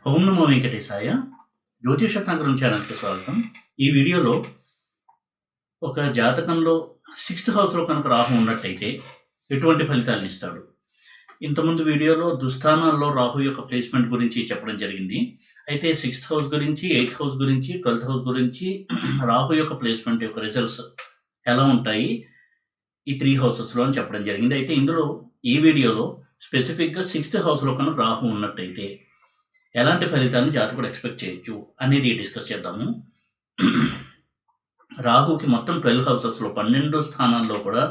ఓం నమో వెంకటేశాయ. జ్యోతిష తంత్రం ఛానల్కి స్వాగతం. ఈ వీడియోలో ఒక జాతకంలో 6th హౌస్లో కనుక రాహు ఉన్నట్టయితే ఎటువంటి ఫలితాలను ఇస్తాడు. ఇంతకుముందు వీడియోలో దుస్థానాల్లో రాహు యొక్క ప్లేస్మెంట్ గురించి చెప్పడం జరిగింది. అయితే 6th హౌస్ గురించి, 8th హౌస్ గురించి, 12th హౌస్ గురించి రాహు యొక్క ప్లేస్మెంట్ యొక్క రిజల్ట్స్ ఎలా ఉంటాయి ఈ 3 హౌసెస్లో అని చెప్పడం జరిగింది. అయితే ఇందులో ఈ వీడియోలో స్పెసిఫిక్గా 6th హౌస్లో కనుక రాహు ఉన్నట్టయితే ఎలాంటి ఫలితాలను జాతకుడు ఎక్స్పెక్ట్ చేయొచ్చు అనేది డిస్కస్ చేద్దాము. రాహుకి మొత్తం 12 హౌసెస్లో 12 స్థానాల్లో కూడా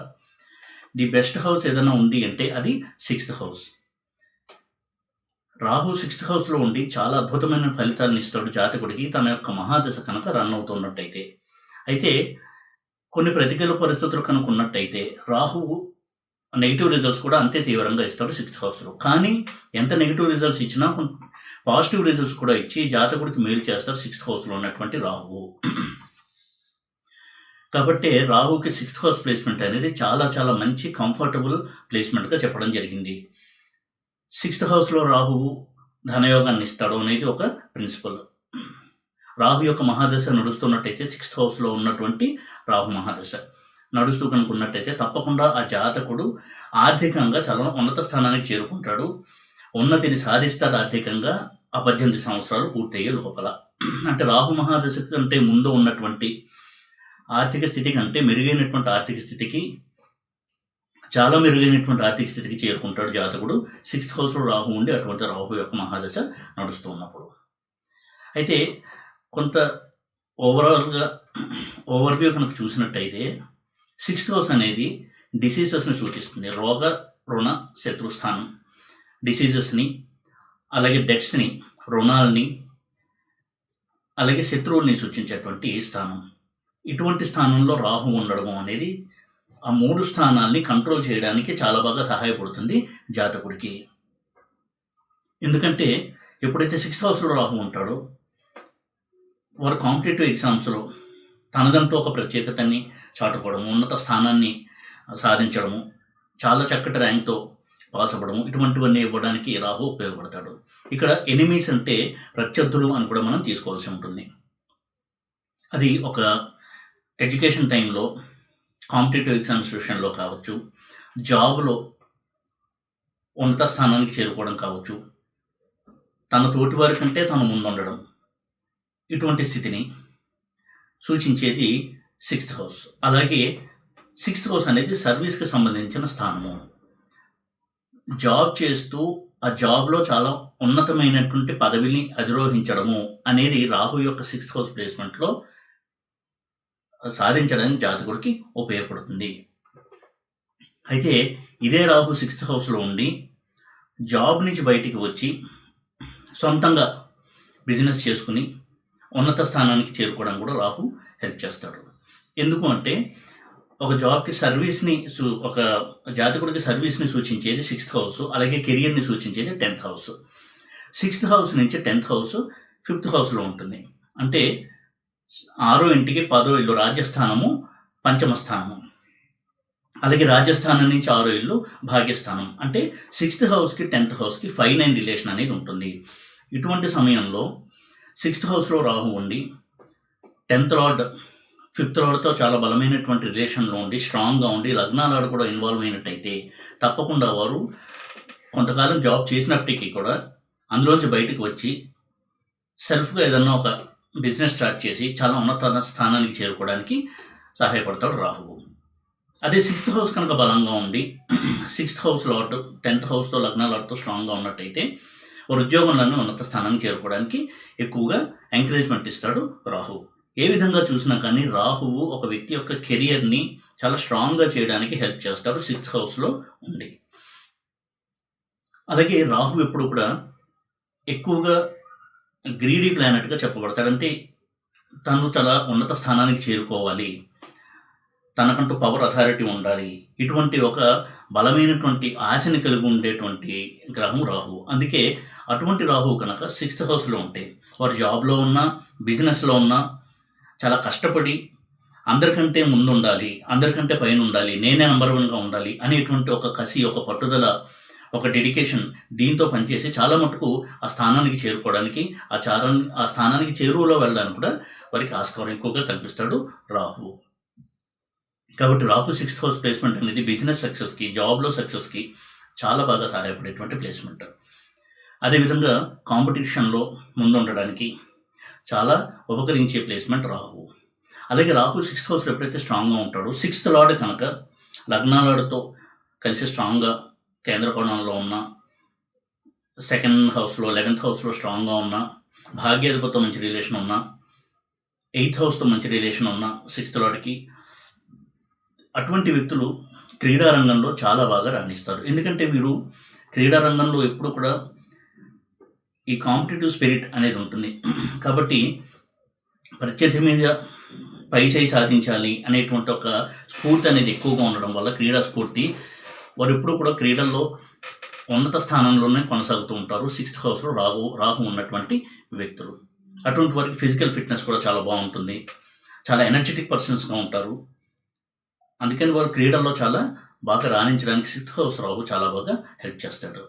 ది బెస్ట్ హౌస్ ఏదైనా ఉంది అంటే అది 6th హౌస్. రాహు 6th హౌస్లో ఉండి చాలా అద్భుతమైన ఫలితాలను ఇస్తాడు జాతకుడికి తన యొక్క మహాదశ కనుక రన్ అవుతున్నట్టయితే. అయితే కొన్ని ప్రతికూల పరిస్థితులు కనుక ఉన్నట్టయితే రాహువు నెగిటివ్ రిజల్ట్స్ కూడా అంతే తీవ్రంగా ఇస్తాడు 6th హౌస్లో. కానీ ఎంత నెగిటివ్ రిజల్ట్స్ ఇచ్చినా పాజిటివ్ రిజల్ట్స్ కూడా ఇచ్చి జాతకుడికి మేలు చేస్తారు 6th హౌస్లో ఉన్నటువంటి రాహువు. కాబట్టి రాహుకి 6th హౌస్ ప్లేస్మెంట్ అనేది చాలా చాలా మంచి కంఫర్టబుల్ ప్లేస్మెంట్గా చెప్పడం జరిగింది. 6th హౌస్లో రాహువు ధనయోగాన్ని ఇస్తాడు అనేది ఒక ప్రిన్సిపల్. రాహు యొక్క మహాదశ నడుస్తున్నట్టయితే 6th హౌస్లో ఉన్నటువంటి రాహు మహాదశ నడుస్తూ కనుకున్నట్టయితే తప్పకుండా ఆ జాతకుడు ఆర్థికంగా చాలా ఉన్నత స్థానానికి చేరుకుంటాడు, ఉన్నతిని సాధిస్తాడు ఆర్థికంగా ఆ 18 సంవత్సరాలు పూర్తయ్యే లోపల. అంటే రాహు మహాదశ కంటే ముందు ఉన్నటువంటి ఆర్థిక స్థితి కంటే మెరుగైనటువంటి ఆర్థిక స్థితికి, చాలా మెరుగైనటువంటి ఆర్థిక స్థితికి చేరుకుంటాడు జాతకుడు 6th హౌస్లో రాహు ఉండి అటువంటి రాహు యొక్క మహాదశ నడుస్తూ ఉన్నప్పుడు. అయితే కొంత ఓవర్వ్యూ కనుక చూసినట్టయితే 6th హౌస్ అనేది డిసీజెస్ని సూచిస్తుంది. రోగ రుణ శత్రుస్థానం, డిసీజెస్ని, అలాగే డెట్స్ని, రుణాలని, అలాగే శత్రువుల్ని సూచించేటువంటి స్థానం. ఇటువంటి స్థానంలో రాహు ఉండడము అనేది ఆ 3 స్థానాల్ని కంట్రోల్ చేయడానికి చాలా బాగా సహాయపడుతుంది జాతకుడికి. ఎందుకంటే ఎప్పుడైతే 6th హౌస్లో రాహు ఉంటాడో వారు కాంపిటేటివ్ ఎగ్జామ్స్లో తనదంటూ ఒక ప్రత్యేకతని చాటుకోవడము, ఉన్నత స్థానాన్ని సాధించడము, చాలా చక్కటి ర్యాంక్తో పాస్ అవ్వడము, ఇటువంటివన్నీ ఇవ్వడానికి రాహు ఉపయోగపడతాడు. ఇక్కడ ఎనిమీస్ అంటే ప్రత్యర్థులు అని కూడా మనం తీసుకోవాల్సి ఉంటుంది. అది ఒక ఎడ్యుకేషన్ టైంలో, కాంపిటేటివ్ ఎగ్జామ్స్ విషయంలో కావచ్చు, జాబ్లో ఉన్నత స్థానానికి చేరుకోవడం కావచ్చు, తన తోటి వారి కంటే తను ముందుండడం, ఇటువంటి స్థితిని సూచించేది 6th హౌస్. అలాగే 6th హౌస్ అనేది సర్వీస్కి సంబంధించిన స్థానము. జాబ్ చేస్తూ ఆ జాబ్లో చాలా ఉన్నతమైనటువంటి పదవిని అధిరోహించడము అనేది రాహు యొక్క 6th హౌస్ ప్లేస్మెంట్లో సాధించడానికి జాతకుడికి ఉపయోగపడుతుంది. అయితే ఇదే రాహు 6th హౌస్లో ఉండి జాబ్ నుంచి బయటికి వచ్చి సొంతంగా బిజినెస్ చేసుకుని ఉన్నత స్థానానికి చేరుకోవడం కూడా రాహు హెల్ప్ చేస్తాడు. ఎందుకు అంటే ఒక జాబ్కి సర్వీస్ని, ఒక జాతకుడికి సర్వీస్ని సూచించేది 6th హౌస్, అలాగే కెరియర్ని సూచించేది 10th హౌస్. 6th హౌస్ నుంచి 10th హౌస్ 5th హౌస్లో ఉంటుంది. అంటే 6వ ఇంటికి 10వ ఇల్లు రాజ్యస్థానము, పంచమ స్థానము. అలాగే రాజ్యస్థానం నుంచి 6వ ఇల్లు భాగ్యస్థానం. అంటే 6th హౌస్కి 10th హౌస్కి 5-9 రిలేషన్ అనేది ఉంటుంది. ఇటువంటి సమయంలో 6th హౌస్లో రాహు ఉండి 10th లార్డ్ 5th లార్డ్తో చాలా బలమైనటువంటి రిలేషన్లో ఉండి స్ట్రాంగ్గా ఉండి లగ్నాలాడు కూడా ఇన్వాల్వ్ అయినట్టయితే తప్పకుండా వారు కొంతకాలం జాబ్ చేసినప్పటికీ కూడా అందులోంచి బయటికి వచ్చి సెల్ఫ్గా ఏదన్నా ఒక బిజినెస్ స్టార్ట్ చేసి చాలా ఉన్నత స్థానానికి చేరుకోవడానికి సహాయపడతాడు రాహువు. అదే 6th హౌస్ కనుక బలంగా ఉండి 6th హౌస్ లార్డ్ 10th హౌస్తో లగ్నాలాడుతో స్ట్రాంగ్గా ఉన్నట్టయితే వారు ఉద్యోగంలోనే ఉన్నత స్థానానికి చేరుకోవడానికి ఎక్కువగా ఎంకరేజ్మెంట్ ఇస్తాడు రాహు. ఏ విధంగా చూసినా కానీ రాహువు ఒక వ్యక్తి యొక్క కెరియర్ని చాలా స్ట్రాంగ్గా చేయడానికి హెల్ప్ చేస్తాడు 6th హౌస్లో ఉండి. అలాగే రాహు ఎప్పుడు కూడా ఎక్కువగా గ్రీడీ ప్లానెట్గా చెప్పబడతాడు. అంటే తను చాలా ఉన్నత స్థానానికి చేరుకోవాలి, తనకంటూ పవర్ అథారిటీ ఉండాలి, ఇటువంటి ఒక బలమైనటువంటి ఆశని కలిగి ఉండేటువంటి గ్రహం రాహు. అందుకే అటువంటి రాహు కనుక 6th హౌస్లో ఉంటే వారు జాబ్లో ఉన్నా, బిజినెస్లో ఉన్నా చాలా కష్టపడి అందరికంటే ముందు ఉండాలి, అందరికంటే పైన ఉండాలి, నేనే నంబర్ 1గా ఉండాలి అనేటువంటి ఒక కసి, ఒక పట్టుదల ఒక డెడికేషన్ దీంతో పనిచేసి చాలా మటుకు ఆ స్థానానికి చేరుకోవడానికి ఆ స్థానానికి చేరువలో వెళ్ళడానికి కూడా వారికి ఆస్కారం ఎక్కువగా కల్పిస్తాడు రాహువు. కాబట్టి రాహు 6th హౌస్ ప్లేస్మెంట్ అనేది బిజినెస్ సక్సెస్కి, జాబ్లో సక్సెస్కి చాలా బాగా సహాయపడేటువంటి ప్లేస్మెంట్. అదేవిధంగా కాంపిటీషన్లో ముందుండడానికి చాలా ఉపకరించే ప్లేస్మెంట్ రాహు. అలాగే రాహు 6th హౌస్లో ఎప్పుడైతే స్ట్రాంగ్గా ఉంటాడో 6th లార్డ్ కనుక లగ్నాలాడుతో కలిసి స్ట్రాంగ్గా కేంద్ర కోణంలో ఉన్న, 2nd హౌస్లో 11th హౌస్లో స్ట్రాంగ్గా ఉన్న, భాగ్యాధిపతితో మంచి రిలేషన్ ఉన్న, 8th హౌస్తో మంచి రిలేషన్ ఉన్న 6th లార్డ్కి, అటువంటి వ్యక్తులు క్రీడా రంగంలో చాలా బాగా రాణిస్తారు. ఎందుకంటే వీరు క్రీడా రంగంలో ఎప్పుడు కూడా ఈ కాంపిటేటివ్ స్పిరిట్ అనేది ఉంటుంది. కాబట్టి ప్రత్యర్థి మీద పై చేయి సాధించాలి అనేటువంటి ఒక స్ఫూర్తి అనేది ఎక్కువగా ఉండడం వల్ల, క్రీడా స్ఫూర్తి, వారు ఎప్పుడు కూడా క్రీడల్లో ఉన్నత స్థానంలోనే కొనసాగుతూ ఉంటారు 6th హౌస్లో రాహు ఉన్నటువంటి వ్యక్తులు. అటువంటి వారికి ఫిజికల్ ఫిట్నెస్ కూడా చాలా బాగుంటుంది, చాలా ఎనర్జెటిక్ పర్సన్స్గా ఉంటారు. అందుకని వారు క్రీడల్లో చాలా బాగా రాణించడానికి 6th హౌస్ రాహు చాలా బాగా హెల్ప్ చేస్తాడు.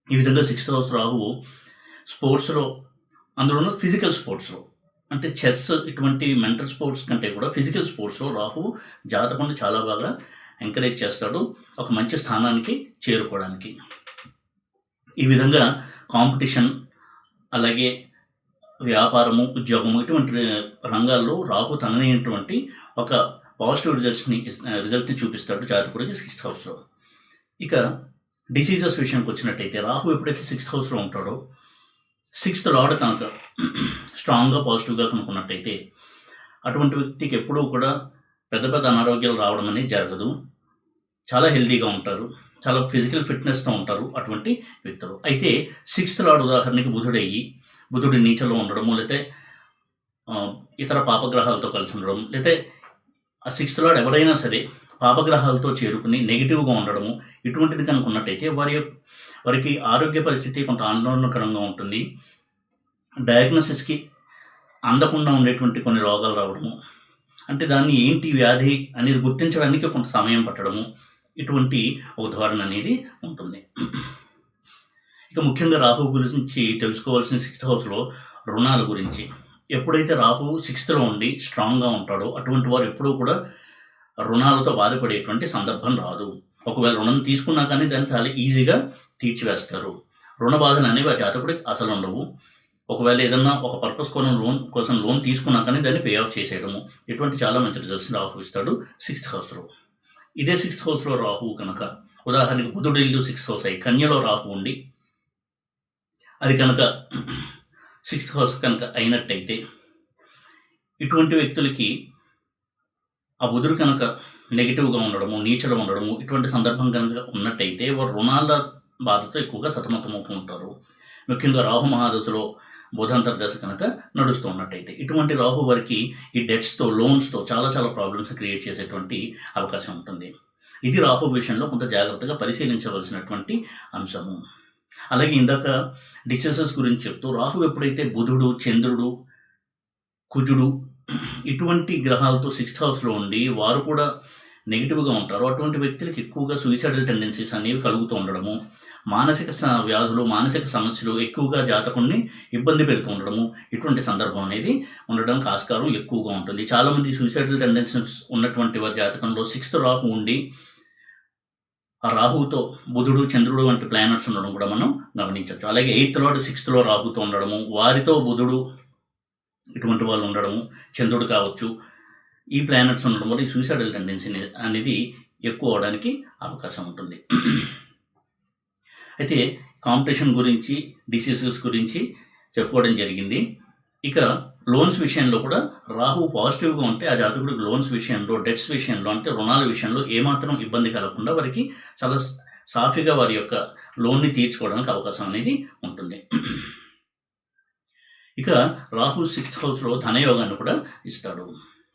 ఈ విధంగా 6th హౌస్ రాహువు స్పోర్ట్స్లో, అందులోనూ ఫిజికల్ స్పోర్ట్స్లో, అంటే చెస్ ఇటువంటి మెంటల్ స్పోర్ట్స్ కంటే కూడా ఫిజికల్ స్పోర్ట్స్లో రాహువు జాతకుని చాలా బాగా ఎంకరేజ్ చేస్తాడు ఒక మంచి స్థానానికి చేరుకోవడానికి. ఈ విధంగా కాంపిటీషన్, అలాగే వ్యాపారము, ఉద్యోగము ఇటువంటి రంగాల్లో రాహు తనదైనటువంటి ఒక పాజిటివ్ రిజల్ట్ని చూపిస్తాడు జాతకుడికి 6th హౌస్లో. ఇక డిసీజెస్ విషయానికి వచ్చినట్టయితే రాహు ఎప్పుడైతే 6th హౌస్లో ఉంటాడో 6th లార్డ్ కనుక స్ట్రాంగ్గా పాజిటివ్గా కనుక్కున్నట్టయితే అటువంటి వ్యక్తికి ఎప్పుడూ కూడా పెద్ద పెద్ద అనారోగ్యాలు రావడం అనేది జరగదు. చాలా హెల్తీగా ఉంటారు, చాలా ఫిజికల్ ఫిట్నెస్తో ఉంటారు అటువంటి వ్యక్తులు. అయితే 6th లార్డ్ ఉదాహరణకి బుధుడి నీచలో ఉండడము, లేకపోతే ఇతర పాపగ్రహాలతో కలిసి ఉండడం, లేకపోతే ఆ 6th లార్డ్ ఎవరైనా సరే పాపగ్రహాలతో చేరుకుని నెగిటివ్గా ఉండడము ఇటువంటిది కనుక ఉన్నట్టయితే వారికి ఆరోగ్య పరిస్థితి కొంత ఆందోళనకరంగా ఉంటుంది. డయాగ్నోసిస్కి అందకుండా ఉండేటువంటి కొన్ని రోగాలు రావడము, అంటే దాన్ని ఏంటి వ్యాధి అనేది గుర్తించడానికి కొంత సమయం పట్టడము, ఇటువంటి ఉదాహరణ అనేది ఉంటుంది. ఇక ముఖ్యంగా రాహు గురించి తెలుసుకోవాల్సిన 6th హౌస్లో రుణాల గురించి. ఎప్పుడైతే రాహు 6th ఉండి స్ట్రాంగ్గా ఉంటాడో అటువంటి వారు ఎప్పుడూ కూడా రుణాలతో బాధపడేటువంటి సందర్భం రాదు. ఒకవేళ రుణం తీసుకున్నా కానీ దాన్ని చాలా ఈజీగా తీర్చివేస్తారు. రుణ బాధలు అనేవి ఆ జాతకుడికి అసలు ఉండవు. ఒకవేళ ఏదన్నా ఒక పర్పస్ కోసం లోన్ తీసుకున్నా కానీ దాన్ని పే ఆఫ్ చేసేయడము, ఇటువంటి చాలా మంచి రిజల్ట్స్ రాహు ఇస్తాడు 6th హౌస్లో. ఇదే 6th హౌస్లో రాహు కనుక, ఉదాహరణకి బుధుడు ఇల్లు 6th హౌస్ అయ్యి కన్యలో రాహు ఉండి అది కనుక 6th హౌస్ కనుక అయినట్టయితే ఇటువంటి వ్యక్తులకి ఆ బుధుడు కనుక నెగిటివ్గా ఉండడము, నీచలో ఉండడము ఇటువంటి సందర్భం కనుక ఉన్నట్టయితే వారు రుణాల బాధతో ఎక్కువగా సతమతమవుతూ ఉంటారు. ముఖ్యంగా రాహు మహాదశలో బుధాంతర్దశ కనుక నడుస్తూ ఉన్నట్టయితే ఇటువంటి రాహు వారికి ఈ డెట్స్తో, లోన్స్తో చాలా చాలా ప్రాబ్లమ్స్ క్రియేట్ చేసేటువంటి అవకాశం ఉంటుంది. ఇది రాహు విషయంలో కొంత జాగ్రత్తగా పరిశీలించవలసినటువంటి అంశము. అలాగే ఇందాక డిసీజెస్ గురించి చెప్తూ రాహు ఎప్పుడైతే బుధుడు, చంద్రుడు, కుజుడు ఇటువంటి గ్రహాలతో 6th హౌస్లో ఉండి వారు కూడా నెగిటివ్గా ఉంటారో అటువంటి వ్యక్తులకు ఎక్కువగా సూసైడల్ టెండెన్సీస్ అనేవి కలుగుతూ ఉండడము, మానసిక వ్యాధులు, మానసిక సమస్యలు ఎక్కువగా జాతకుడిని ఇబ్బంది పెడుతూ ఉండడము, ఇటువంటి సందర్భం అనేది ఉండడానికి ఆస్కారం ఎక్కువగా ఉంటుంది. చాలామంది సూసైడల్ టెండెన్సీస్ ఉన్నటువంటి వారి జాతకంలో 6th రాహు ఉండి ఆ రాహుతో బుధుడు, చంద్రుడు వంటి ప్లానెట్స్ ఉండడం కూడా మనం గమనించవచ్చు. అలాగే 8th లార్డ్ 6th రాహుతో ఉండడము, వారితో బుధుడు ఇటువంటి వాళ్ళు ఉండడము, చంద్రుడు కావచ్చు, ఈ ప్లానెట్స్ ఉండడం వల్ల ఈ సూసైడల్ టెండెన్సీ అనేది ఎక్కువ అవడానికి అవకాశం ఉంటుంది. అయితే కాంపిటీషన్ గురించి, డిసీజెస్ గురించి చెప్పుకోవడం జరిగింది. ఇక లోన్స్ విషయంలో కూడా రాహు పాజిటివ్గా ఉంటే ఆ జాతకుడికి లోన్స్ విషయంలో, డెట్స్ విషయంలో, అంటే రుణాల విషయంలో ఏమాత్రం ఇబ్బంది కలగకుండా వారికి చాలా సాఫీగా వారి యొక్క లోన్ని తీర్చుకోవడానికి అవకాశం అనేది ఉంటుంది. ఇక రాహు 6th హౌస్లో ధనయోగాన్ని కూడా ఇస్తాడు.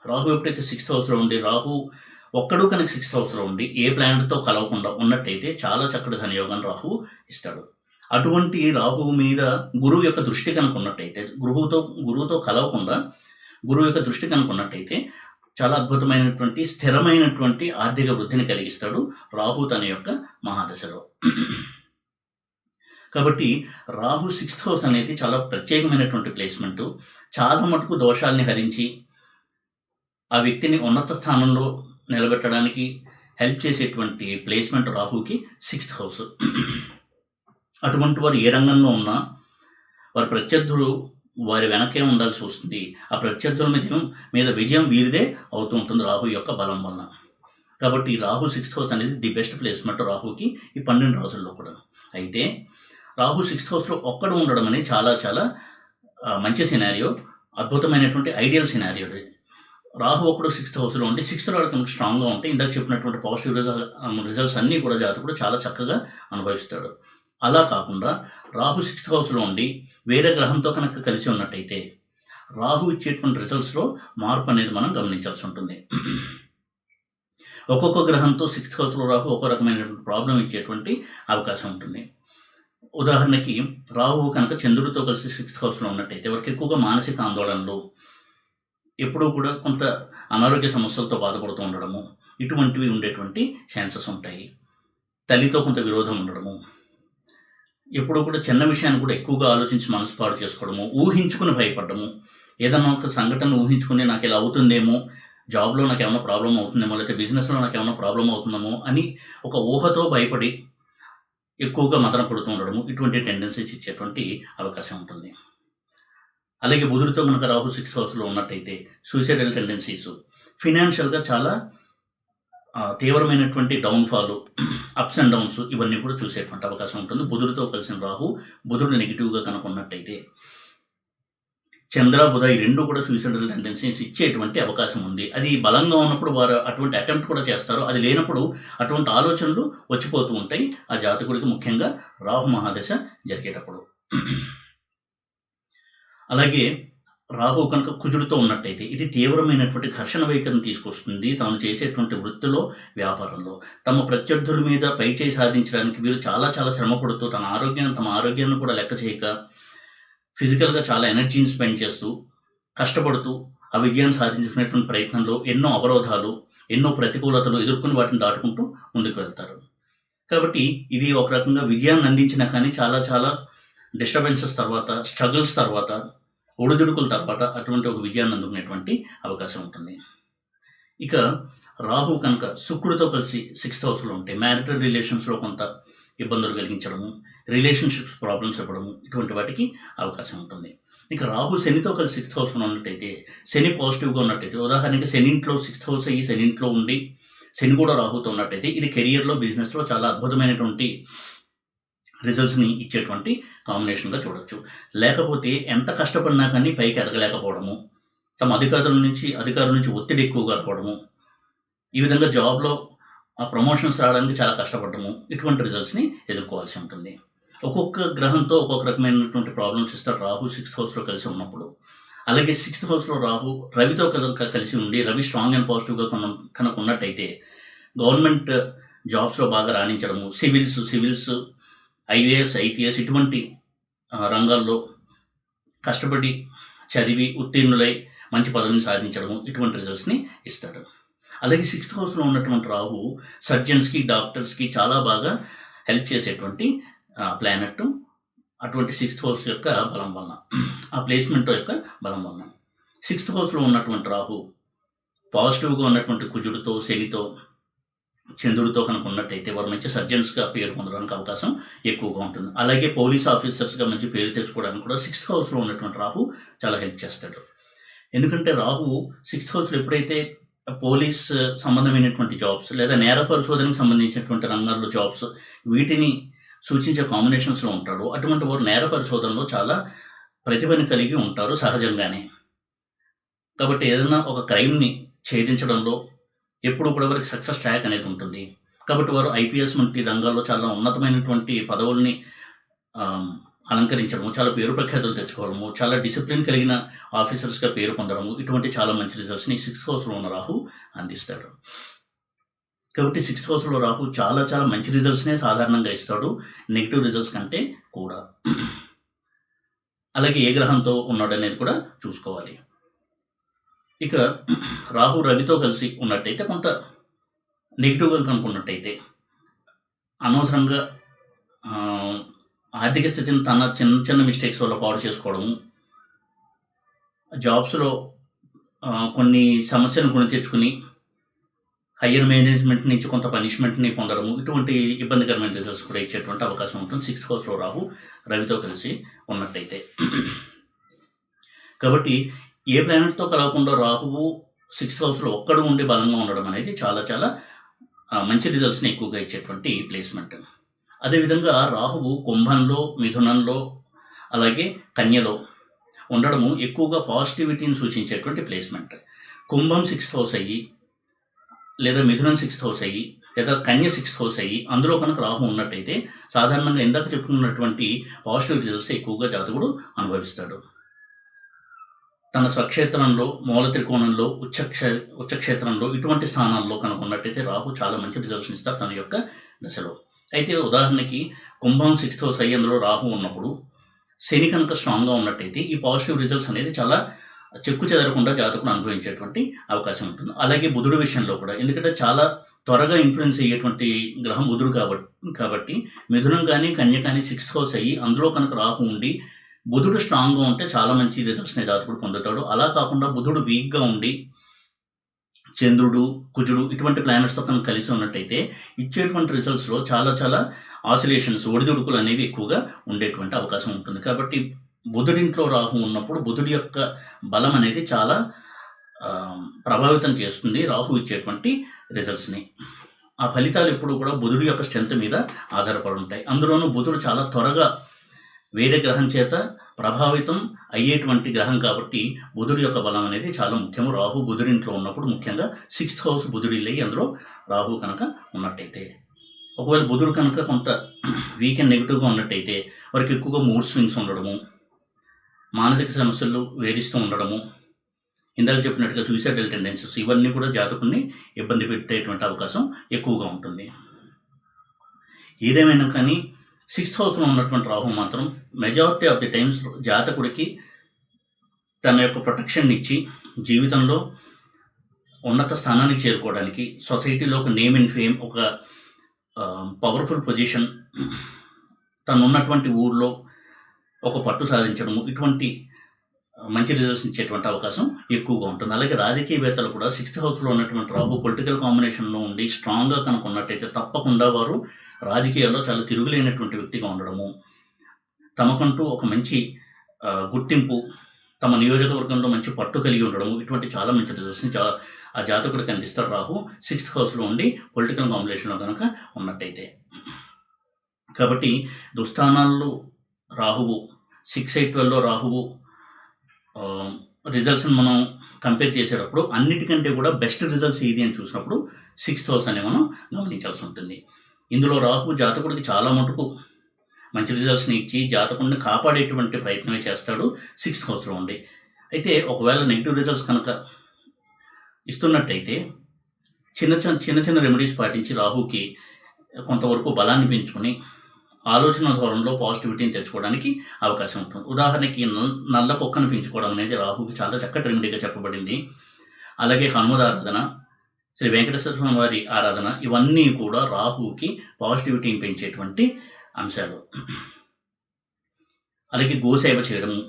రాహు ఎప్పుడైతే 6th హౌస్లో ఉండి, రాహు ఒక్కడు కనుక 6th హౌస్లో ఉండి ఏ ప్లానెట్తో కలవకుండా ఉన్నట్టయితే చాలా చక్కటి ధనయోగాన్ని రాహు ఇస్తాడు. అటువంటి రాహువు మీద గురువు యొక్క దృష్టి కనుక ఉన్నట్టయితే, గురువుతో కలవకుండా గురువు యొక్క దృష్టి కనుక ఉన్నట్టయితే చాలా అద్భుతమైనటువంటి స్థిరమైనటువంటి ఆర్థిక వృద్ధిని కలిగిస్తాడు రాహు తన యొక్క మహాదశలో. కాబట్టి రాహు 6th హౌస్ అనేది చాలా ప్రత్యేకమైనటువంటి ప్లేస్మెంటు. చాలా మటుకు దోషాలని హరించి ఆ వ్యక్తిని ఉన్నత స్థానంలో నిలబెట్టడానికి హెల్ప్ చేసేటువంటి ప్లేస్మెంట్ రాహుకి 6th హౌస్. అటువంటి వారు ఏ రంగంలో ఉన్నా వారి ప్రత్యర్థులు వారి వెనకే ఉండాల్సి వస్తుంది. ఆ ప్రత్యర్థుల మీద విజయం వీరిదే అవుతూ ఉంటుంది రాహు యొక్క బలం వలన. కాబట్టి రాహు 6th హౌస్ అనేది ది బెస్ట్ ప్లేస్మెంట్ రాహుకి ఈ 12 రాసుల్లో కూడా. అయితే రాహు 6th హౌస్లో ఒక్కడు ఉండడం అనేది చాలా చాలా మంచి సినారియో, అద్భుతమైనటువంటి ఐడియల్ సినారియో. రాహు ఒకడు 6th హౌస్లో ఉండి 6th లార్డ్ కనుక స్ట్రాంగ్గా ఉంటే ఇందాక చెప్పినటువంటి పాజిటివ్ రిజల్ట్స్ అన్నీ కూడా జాతకుడు చాలా చక్కగా అనుభవిస్తాడు. అలా కాకుండా రాహు 6th హౌస్లో ఉండి వేరే గ్రహంతో కనుక కలిసి ఉన్నట్టయితే రాహు ఇచ్చేటువంటి రిజల్ట్స్లో మార్పు అనేది మనం గమనించాల్సి ఉంటుంది. ఒక్కొక్క గ్రహంతో 6th హౌస్లో రాహు ఒక్కో రకమైనటువంటి ప్రాబ్లం ఇచ్చేటువంటి అవకాశం ఉంటుంది. ఉదాహరణకి రాహు కనుక చంద్రుడితో కలిసి 6th హౌస్లో ఉన్నట్టయితే వారికి ఎక్కువగా మానసిక ఆందోళనలు, ఎప్పుడూ కూడా కొంత అనారోగ్య సమస్యలతో బాధపడుతూ ఉండడము, ఇటువంటివి ఉండేటువంటి ఛాన్సెస్ ఉంటాయి. తల్లితో కొంత విరోధం ఉండడము, ఎప్పుడూ కూడా చిన్న విషయాన్ని కూడా ఎక్కువగా ఆలోచించి మనసు పాడు చేసుకోవడము, ఊహించుకుని భయపడము, ఏదన్నా ఒక సంఘటన ఊహించుకుని నాకు ఇలా అవుతుందేమో, జాబ్లో నాకు ఏమైనా ప్రాబ్లం అవుతుందేమో, లేకపోతే బిజినెస్లో నాకు ఏమైనా ప్రాబ్లం అవుతుందేమో అని ఒక ఊహతో భయపడి ఎక్కువగా మదన పడుతూ ఉండడము, ఇటువంటి టెండెన్సీస్ ఇచ్చేటువంటి అవకాశం ఉంటుంది. అలాగే బుధుడితో కనుక రాహు 6th హౌస్లో ఉన్నట్టయితే సూసైడల్ టెండెన్సీస్, ఫినాన్షియల్గా చాలా తీవ్రమైనటువంటి డౌన్ఫాలు, అప్స్ అండ్ డౌన్స్ ఇవన్నీ కూడా చూసేటువంటి అవకాశం ఉంటుంది. బుధుడితో కలిసిన రాహు బుధుడు నెగిటివ్గా కనుక ఉన్నట్టయితే చంద్ర బుధ ఈ రెండు కూడా సూసైడల్ టెండెన్సీస్ ఇచ్చేటువంటి అవకాశం ఉంది. అది బలంగా ఉన్నప్పుడు వారు అటువంటి అటెంప్ట్ కూడా చేస్తారు, అది లేనప్పుడు అటువంటి ఆలోచనలు వచ్చిపోతూ ఉంటాయి ఆ జాతకుడికి, ముఖ్యంగా రాహు మహాదశ జరిగేటప్పుడు. అలాగే రాహు కనుక కుజుడితో ఉన్నట్టయితే ఇది తీవ్రమైనటువంటి ఘర్షణ వైఖరిని తీసుకొస్తుంది. తాను చేసేటువంటి వృత్తిలో, వ్యాపారంలో తమ ప్రత్యర్థుల మీద పైచేయి సాధించడానికి వీరు చాలా చాలా శ్రమ పడుతూ తమ ఆరోగ్యాన్ని కూడా లెక్క చేయక ఫిజికల్గా చాలా ఎనర్జీని స్పెండ్ చేస్తూ కష్టపడుతూ ఆ విజయాన్ని సాధించుకునేటువంటి ప్రయత్నంలో ఎన్నో అవరోధాలు, ఎన్నో ప్రతికూలతలు ఎదుర్కొని వాటిని దాటుకుంటూ ముందుకు వెళ్తారు. కాబట్టి ఇది ఒక రకంగా విజయాన్ని అందించినా కానీ చాలా చాలా డిస్టర్బెన్సెస్ తర్వాత, స్ట్రగుల్స్ తర్వాత, ఒడిదుడుకుల తర్వాత అటువంటి ఒక విజయాన్ని అందుకునేటువంటి అవకాశం ఉంటుంది. ఇక రాహు కనుక శుక్రుడితో కలిసి 6th హౌస్లో ఉంటే మ్యారిటల్ రిలేషన్స్లో కొంత ఇబ్బందులు కలిగించడము, రిలేషన్షిప్స్ ప్రాబ్లమ్స్ ఇవ్వడము, ఇటువంటి వాటికి అవకాశం ఉంటుంది. ఇక రాహు శనితో కలిసి 6th హౌస్లో ఉన్నట్టయితే, శని పాజిటివ్గా ఉన్నట్టయితే, ఉదాహరణకి శని ఇంట్లో 6th హౌస్ అయ్యి శని ఇంట్లో ఉండి శని కూడా రాహుతో ఉన్నట్టయితే ఇది కెరియర్లో, బిజినెస్లో చాలా అద్భుతమైనటువంటి రిజల్ట్స్ని ఇచ్చేటువంటి కాంబినేషన్గా చూడొచ్చు. లేకపోతే ఎంత కష్టపడినా కానీ పైకి ఎదగలేకపోవడము, తమ అధికారుల నుంచి ఒత్తిడి ఎక్కువగా రావడము, ఈ విధంగా జాబ్లో ఆ ప్రమోషన్స్ రావడానికి చాలా కష్టపడము, ఇటువంటి రిజల్ట్స్ని ఎదుర్కోవాల్సి ఉంటుంది. ఒక్కొక్క గ్రహంతో ఒక్కొక్క రకమైనటువంటి ప్రాబ్లమ్స్ ఇస్తారు రాహు 6th హౌస్లో కలిసి ఉన్నప్పుడు. అలాగే 6th హౌస్లో రాహు రవితో కలిసి ఉండి, రవి స్ట్రాంగ్ అండ్ పాజిటివ్గా కనుక ఉన్నట్టయితే గవర్నమెంట్ జాబ్స్లో బాగా రాణించడము, సివిల్స్ ఐఏఎస్, ఐపీఎస్ ఇటువంటి రంగాల్లో కష్టపడి చదివి ఉత్తీర్ణులై మంచి పదవిని సాధించడము, ఇటువంటి రిజల్ట్స్ని ఇస్తాడు. అలాగే 6th హౌస్లో ఉన్నటువంటి రాహు సర్జన్స్కి, డాక్టర్స్కి చాలా బాగా హెల్ప్ చేసేటువంటి ప్లానెట్. అటువంటి 6th హౌస్ యొక్క బలం వలన, ఆ ప్లేస్మెంట్ యొక్క బలం వలన 6th హౌస్లో ఉన్నటువంటి రాహు పాజిటివ్గా ఉన్నటువంటి కుజుడితో, శనితో, చంద్రుడితో కనుక ఉన్నట్టయితే వారు మంచి సర్జన్స్గా పేరు పొందడానికి అవకాశం ఎక్కువగా ఉంటుంది. అలాగే పోలీస్ ఆఫీసర్స్గా మంచి పేరు తెచ్చుకోవడానికి కూడా 6th హౌస్లో ఉన్నటువంటి రాహు చాలా హెల్ప్ చేస్తాడు. ఎందుకంటే రాహు 6th హౌస్లో ఎప్పుడైతే పోలీస్ సంబంధమైనటువంటి జాబ్స్ లేదా నేర పరిశోధనకు సంబంధించినటువంటి రంగాల్లో జాబ్స్ వీటిని సూచించే కాంబినేషన్స్లో ఉంటాడు, అటువంటి వారు నేర పరిశోధనలో చాలా ప్రతిభని కలిగి ఉంటారు సహజంగానే. కాబట్టి ఏదైనా ఒక క్రైమ్ని ఛేదించడంలో ఎప్పుడు కూడా వారికి సక్సెస్ ట్రాక్ అనేది ఉంటుంది. కాబట్టి వారు ఐపీఎస్ వంటి రంగాల్లో చాలా ఉన్నతమైనటువంటి పదవుల్ని అలంకరించడము, చాలా పేరు ప్రఖ్యాతులు తెచ్చుకోవడము, చాలా డిసిప్లిన్ కలిగిన ఆఫీసర్స్గా పేరు పొందడము, ఇటువంటి చాలా మంచి రిజల్ట్స్ని 6th హౌస్లో ఉన్న రాహు అందిస్తాడు. కాబట్టి 6th హౌస్లో రాహు చాలా చాలా మంచి రిజల్ట్స్నే సాధారణంగా ఇస్తాడు, నెగిటివ్ రిజల్ట్స్ కంటే కూడా. అలాగే ఏ గ్రహంతో ఉన్నాడు అనేది కూడా చూసుకోవాలి. ఇక రాహు రవితో కలిసి ఉన్నట్టయితే కొంత నెగిటివ్గా కనుక్కున్నట్టయితే అనవసరంగా ఆర్థిక స్థితిని తన చిన్న చిన్న మిస్టేక్స్ వల్ల పాడు చేసుకోవడము, జాబ్స్లో కొన్ని సమస్యలను కొని తెచ్చుకుని హయ్యర్ మేనేజ్మెంట్ నుంచి కొంత పనిష్మెంట్ని పొందడము, ఇటువంటి ఇబ్బందికరమైన రిజల్ట్స్ కూడా ఇచ్చేటువంటి అవకాశం ఉంటుంది 6th హౌస్లో రాహు రవితో కలిసి ఉన్నట్టయితే. కాబట్టి ఏ ప్లానెట్తో కలవకుండా రాహువు 6th హౌస్లో ఒక్కడు ఉండి బలంగా ఉండడం అనేది చాలా చాలా మంచి రిజల్ట్స్ని ఎక్కువగా ఇచ్చేటువంటి ప్లేస్మెంట్. అదేవిధంగా రాహువు కుంభంలో, మిథునంలో, అలాగే కన్యలో ఉండడము ఎక్కువగా పాజిటివిటీని సూచించేటువంటి ప్లేస్మెంట్. కుంభం 6th హౌస్ అయ్యి, లేదా మిథునం 6th హౌస్ అయ్యి, లేదా కన్య 6th హౌస్ అయ్యి అందులో కనుక రాహు ఉన్నట్టయితే సాధారణంగా ఇందాక చెప్పుకున్నటువంటి పాజిటివ్ రిజల్ట్స్ ఎక్కువగా జాతకుడు అనుభవిస్తాడు. తన స్వక్షేత్రంలో, మూల త్రికోణంలో, ఉచ్చక్షేత్రంలో ఇటువంటి స్థానాల్లో కనుక ఉన్నట్టయితే రాహు చాలా మంచి రిజల్ట్స్ని ఇస్తారు తన యొక్క దశలో. అయితే ఉదాహరణకి కుంభం 6th హౌస్ అయ్యి అందులో రాహు ఉన్నప్పుడు శని కనుక స్ట్రాంగ్గా ఉన్నట్టయితే ఈ పాజిటివ్ రిజల్ట్స్ అనేది చాలా చెక్కు చెదరకుండా జాతకుడు అనుభవించేటువంటి అవకాశం ఉంటుంది. అలాగే బుధుడు విషయంలో కూడా, ఎందుకంటే చాలా త్వరగా ఇన్ఫ్లుయెన్స్ అయ్యేటువంటి గ్రహం బుధుడు కాబట్టి మిథునం కానీ కన్య కానీ 6th హౌస్ అయ్యి అందులో కనుక రాహు ఉండి బుధుడు స్ట్రాంగ్గా ఉంటే చాలా మంచి రిజల్ట్స్ని జాతకుడు పొందుతాడు. అలా కాకుండా బుధుడు వీక్గా ఉండి చంద్రుడు, కుజుడు ఇటువంటి ప్లానెట్స్తో కనుక కలిసి ఉన్నట్టయితే ఇచ్చేటువంటి రిజల్ట్స్లో చాలా చాలా ఆసిలేషన్స్, ఒడిదుడుకులు అనేవి ఎక్కువగా ఉండేటువంటి అవకాశం ఉంటుంది. కాబట్టి బుధుడింట్లో రాహు ఉన్నప్పుడు బుధుడి యొక్క బలం అనేది చాలా ప్రభావితం చేస్తుంది రాహు ఇచ్చేటువంటి రిజల్ట్స్ని. ఆ ఫలితాలు ఎప్పుడు కూడా బుధుడి యొక్క స్ట్రెంత్ మీద ఆధారపడి ఉంటాయి. అందులోనూ బుధుడు చాలా త్వరగా వేరే గ్రహం చేత ప్రభావితం అయ్యేటువంటి గ్రహం కాబట్టి బుధుడి యొక్క బలం అనేది చాలా ముఖ్యము. రాహు బుధుడింట్లో ఉన్నప్పుడు, ముఖ్యంగా 6th హౌస్ బుధుడిల్లి అందులో రాహు కనుక ఉన్నట్టయితే, ఒకవేళ బుధుడు కనుక కొంత వీక్ అండ్ నెగిటివ్గా ఉన్నట్టయితే వారికి ఎక్కువగా మూడ్ స్వింగ్స్ ఉండడము, మానసిక సమస్యలు వేధిస్తూ ఉండడము, ఇందాక చెప్పినట్టుగా సూసైడల్ టెండెన్సీస్, ఇవన్నీ కూడా జాతకుల్ని ఇబ్బంది పెట్టేటువంటి అవకాశం ఎక్కువగా ఉంటుంది. ఏదేమైనా కానీ 6th హౌస్లో ఉన్నటువంటి రాహు మాత్రం మెజారిటీ ఆఫ్ ది టైమ్స్ జాతకుడికి తన యొక్క ప్రొటెక్షన్ ఇచ్చి జీవితంలో ఉన్నత స్థానానికి చేరుకోవడానికి, సొసైటీలో ఒక నేమ్ అండ్ ఫేమ్, ఒక పవర్ఫుల్ పొజిషన్, తను ఉన్నటువంటి ఊర్లో ఒక పట్టు సాధించడము, ఇటువంటి మంచి రిజల్ట్స్ ఇచ్చేటువంటి అవకాశం ఎక్కువగా ఉంటుంది. అలాగే రాజకీయవేత్తలు కూడా 6th హౌస్లో ఉన్నటువంటి రాహు పొలిటికల్ కాంబినేషన్లో ఉండి స్ట్రాంగ్గా కనుక ఉన్నట్టయితే తప్పకుండా వారు రాజకీయాల్లో చాలా తిరుగులేనటువంటి వ్యక్తిగా ఉండడము, తమకంటూ ఒక మంచి గుర్తింపు, తమ నియోజకవర్గంలో మంచి పట్టు కలిగి ఉండడము, ఇటువంటి చాలా మంచి రిజల్ట్స్ని ఆ జాతకుడికి అందిస్తారు రాహు 6th హౌస్లో ఉండి పొలిటికల్ కాంబినేషన్లో కనుక ఉన్నట్టయితే. కాబట్టి దుస్థానాల్లో రాహువు 6-8-12లో రాహువు రిజల్ట్స్ని మనం కంపేర్ చేసేటప్పుడు అన్నిటికంటే కూడా బెస్ట్ రిజల్ట్స్ ఏది అని చూసినప్పుడు 6th హౌస్ అని మనం గమనించాల్సి ఉంటుంది. ఇందులో రాహు జాతకుడికి చాలా మటుకు మంచి రిజల్ట్స్ని ఇచ్చి జాతకుడిని కాపాడేటువంటి ప్రయత్నమే చేస్తాడు 6th హౌస్లో ఉండి. అయితే ఒకవేళ నెగిటివ్ రిజల్ట్స్ కనుక ఇస్తున్నట్టయితే చిన్న చిన్న రెమెడీస్ పాటించి రాహుకి కొంతవరకు బలాన్ని పెంచుకొని ఆలోచన ధోరణిలో పాజిటివిటీని తెచ్చుకోవడానికి అవకాశం ఉంటుంది. ఉదాహరణకి నల్ల కుక్కను పెంచుకోవడం అనేది రాహుకి చాలా చక్కటి రెమెడీగా చెప్పబడింది. అలాగే హనుమద్ ఆరాధన, శ్రీ వెంకటేశ్వర స్వామి వారి ఆరాధన, ఇవన్నీ కూడా రాహుకి పాజిటివిటీని పెంచేటువంటి అంశాలు. అలాగే గోసేవ చేయడము,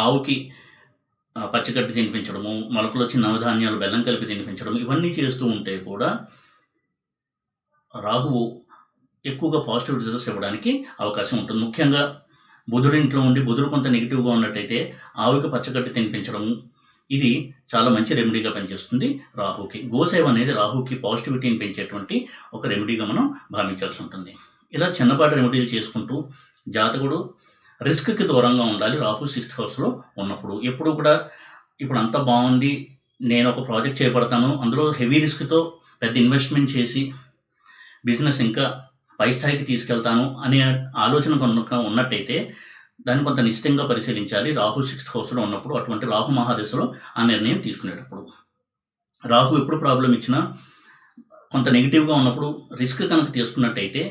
ఆవుకి పచ్చిగడ్డి తినిపించడము, మొలకలు వచ్చిన నవధాన్యాలు బెల్లం కలిపి తినిపించడం, ఇవన్నీ చేస్తూ ఉంటే కూడా రాహువు ఎక్కువగా పాజిటివ్ రిజల్ట్స్ ఇవ్వడానికి అవకాశం ఉంటుంది. ముఖ్యంగా బుధుడింట్లో ఉండి బుధుడు కొంత నెగిటివ్గా ఉన్నట్టయితే ఆవుకి పచ్చగడ్డి తినిపించడము, ఇది చాలా మంచి రెమెడీగా పనిచేస్తుంది రాహుకి. గోసేవ అనేది రాహుకి పాజిటివిటీని పెంచేటువంటి ఒక రెమెడీగా మనం భావించాల్సి ఉంటుంది. ఇలా చిన్నపాటి రెమెడీలు చేసుకుంటూ జాతకుడు రిస్క్కి దూరంగా ఉండాలి రాహు 6th హౌస్లో ఉన్నప్పుడు. ఎప్పుడు కూడా ఇప్పుడు అంతా బాగుంది, నేను ఒక ప్రాజెక్ట్ చేపడతాను, అందులో హెవీ రిస్క్తో పెద్ద ఇన్వెస్ట్మెంట్ చేసి బిజినెస్ ఇంకా పై స్థాయికి తీసుకెళ్తాను అనే ఆలోచన కనుక ఉన్నట్టయితే దాన్ని కొంత నిశ్చితంగా పరిశీలించాలి రాహు 6th హౌస్లో ఉన్నప్పుడు. అటువంటి రాహు మహాదశలో ఆ నిర్ణయం తీసుకునేటప్పుడు రాహు ఎప్పుడు ప్రాబ్లం ఇచ్చినా కొంత నెగిటివ్గా ఉన్నప్పుడు రిస్క్ కనుక తీసుకున్నట్టయితే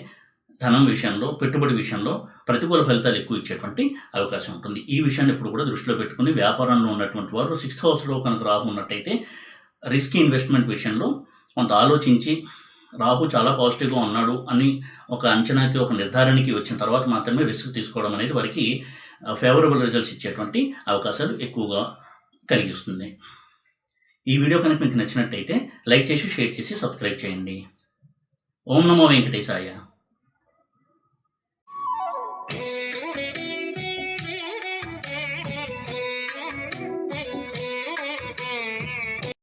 ధనం విషయంలో, పెట్టుబడి విషయంలో ప్రతికూల ఫలితాలు ఎక్కువ ఇచ్చేటువంటి అవకాశం ఉంటుంది. ఈ విషయాన్ని ఇప్పుడు కూడా దృష్టిలో పెట్టుకుని వ్యాపారంలో ఉన్నటువంటి వారు 6th హౌస్లో కనుక రాహు ఉన్నట్టయితే రిస్కీ ఇన్వెస్ట్మెంట్ విషయంలో కొంత ఆలోచించి, రాహు చాలా పాజిటివ్గా ఉన్నాడు అని ఒక అంచనాకి, ఒక నిర్ధారణకి వచ్చిన తర్వాత మాత్రమే రిస్క్ తీసుకోవడం అనేది వారికి ఫేవరబుల్ రిజల్ట్స్ ఇచ్చేటువంటి అవకాశాలు ఎక్కువగా కలిగిస్తుంది. ఈ వీడియో కనుక మీకు నచ్చినట్టయితే లైక్ చేసి, షేర్ చేసి, సబ్స్క్రైబ్ చేయండి. ఓం నమో వెంకటేశాయ.